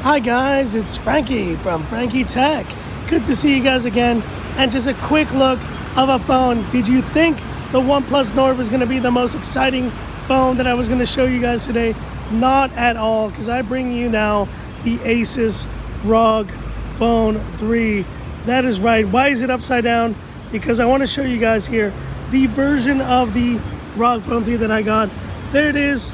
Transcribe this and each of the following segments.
Hi guys, it's Frankie from Frankie Tech. Good to see you guys again. And just a quick look of a phone. Did you think the OnePlus Nord was going to be the most exciting phone that I was going to show you guys today? Not at all, because I bring you now the Asus ROG Phone 3. That is right. Why is it upside down? Because I want to show you guys here the version of the ROG Phone 3 that I got. There it is,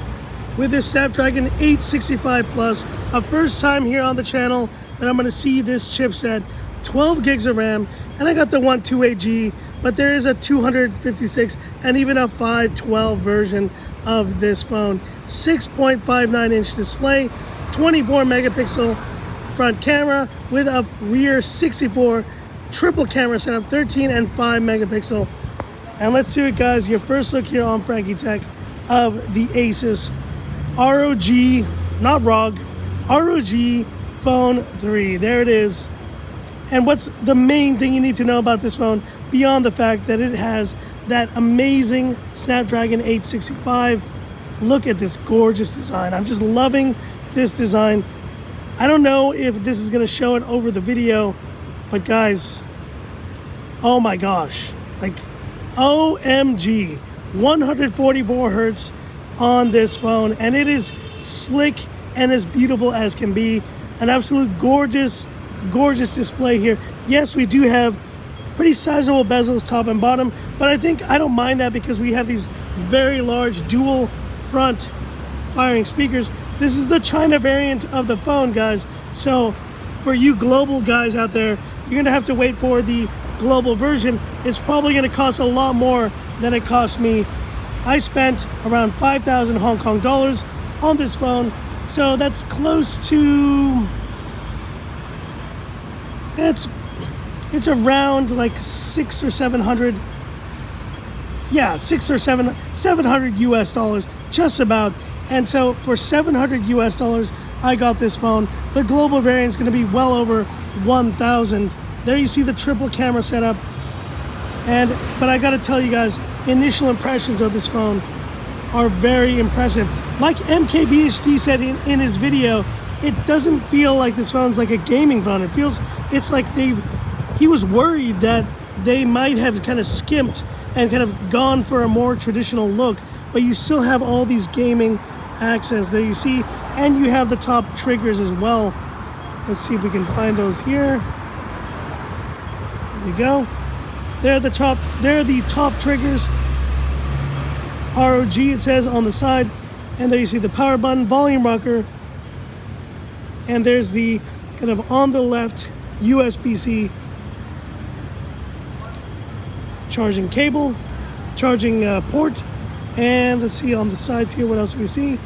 with this Snapdragon 865 Plus. A first time here on the channel that I'm going to see this chipset. 12 gigs of RAM, and I got the 128G, but there is a 256 and even a 512 version of this phone. 6.59 inch display, 24 megapixel front camera with a rear 64 triple camera setup, 13 and 5 megapixel. And let's do it, guys. Your first look here on Frankie Tech of the Asus ROG, not ROG, ROG Phone 3. There it is. And what's the main thing you need to know about this phone, beyond the fact that it has that amazing Snapdragon 865? Look at this gorgeous design. I'm just loving this design. I don't know if this is going to show it over the video, but guys, oh my gosh, like OMG, 144 hertz on this phone, and it is slick and as beautiful as can be. An absolute gorgeous display here. Yes, we do have pretty sizable bezels top and bottom, but I don't mind that because we have these very large dual front firing speakers. This is the China variant of the phone, guys. So for you global guys out there, you're gonna have to wait for the global version. It's probably gonna cost a lot more than it cost me. I spent around 5,000 Hong Kong dollars on this phone, so that's close to, it's around like 600 or 700, yeah, 600 or 700 US dollars, just about. And so for 700 US dollars, I got this phone. The global variant is going to be well over 1,000. There you see the triple camera setup. But I got to tell you guys, initial impressions of this phone are very impressive. Like MKBHD said in his video, it doesn't feel like this phone's like a gaming phone. It's like he was worried that they might have kind of skimped and kind of gone for a more traditional look, but you still have all these gaming accents there you see, and you have the top triggers as well. Let's see if we can find those here. There we go. They're the top triggers. ROG it says on the side, and there you see the power button, volume rocker, and there's the kind of on the left USB-C charging cable, charging port, and let's see on the sides here what else we see.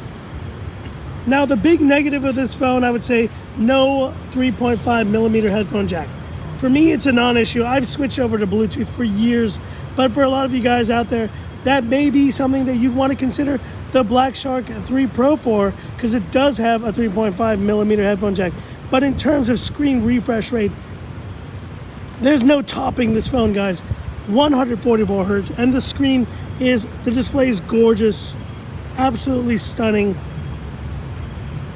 Now the big negative of this phone, I would say, no 3.5 millimeter headphone jack. For me, it's a non-issue. I've switched over to Bluetooth for years, but for a lot of you guys out there, that may be something that you want to consider the Black Shark 3 Pro for, because it does have a 3.5 millimeter headphone jack. But in terms of screen refresh rate, there's no topping this phone, guys. 144 hertz, and the display is gorgeous, absolutely stunning.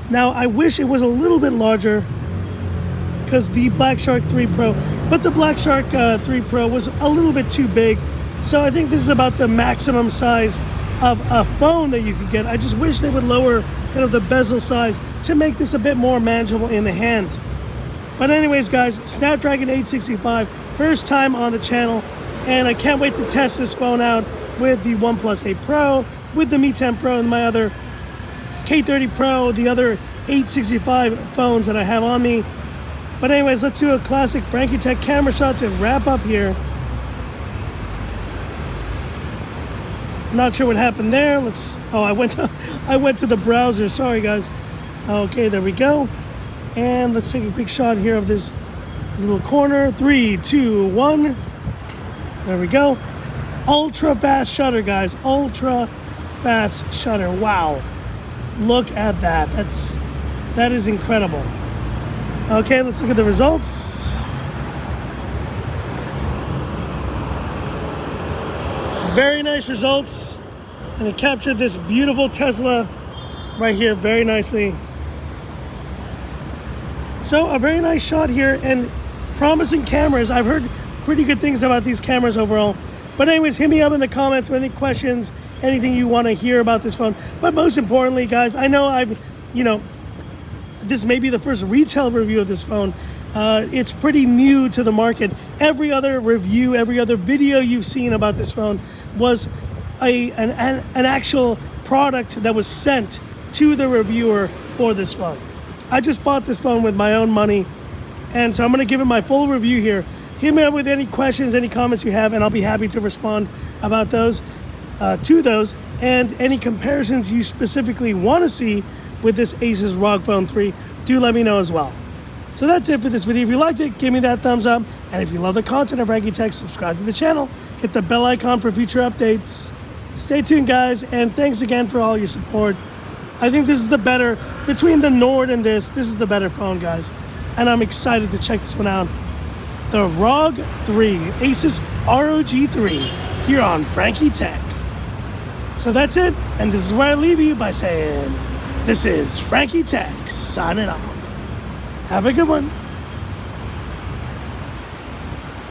Now I wish it was a little bit larger, because the Black Shark 3 Pro, but the Black Shark 3 Pro was a little bit too big. So I think this is about the maximum size of a phone that you could get. I just wish they would lower kind of the bezel size to make this a bit more manageable in the hand. But anyways, guys, Snapdragon 865, first time on the channel, and I can't wait to test this phone out with the OnePlus 8 Pro, with the Mi 10 Pro, and my other K30 Pro, the other 865 phones that I have on me. But anyways, let's do a classic Frankie Tech camera shot to wrap up here. Not sure what happened there. I went to the browser. Sorry, guys. Okay, there we go. And let's take a quick shot here of this little corner. 3, 2, 1. There we go. Ultra fast shutter, guys. Ultra fast shutter. Wow. Look at that. That is incredible. Okay, let's look at the results. Very nice results, and it captured this beautiful Tesla right here very nicely. So a very nice shot here and promising cameras. I've heard pretty good things about these cameras overall. But anyways, hit me up in the comments with any questions, anything you want to hear about this phone. But most importantly, guys, I know this may be the first retail review of this phone. It's pretty new to the market. Every other review, every other video you've seen about this phone was an actual product that was sent to the reviewer for this phone. I just bought this phone with my own money, and so I'm going to give it my full review here. Hit me up with any questions, any comments you have, and I'll be happy to respond about those, to those, and any comparisons you specifically want to see with this Asus ROG Phone 3, do let me know as well. So that's it for this video. If you liked it, give me that thumbs up, and if you love the content of Frankie Tech, subscribe to the channel, hit the bell icon for future updates. Stay tuned, guys, and thanks again for all your support. I think this is the better, between the Nord and this is the better phone, guys, and I'm excited to check this one out. The ROG 3, Asus ROG 3, here on Frankie Tech. So that's it, and this is where I leave you by saying, this is Frankie Tech signing off. Have a good one.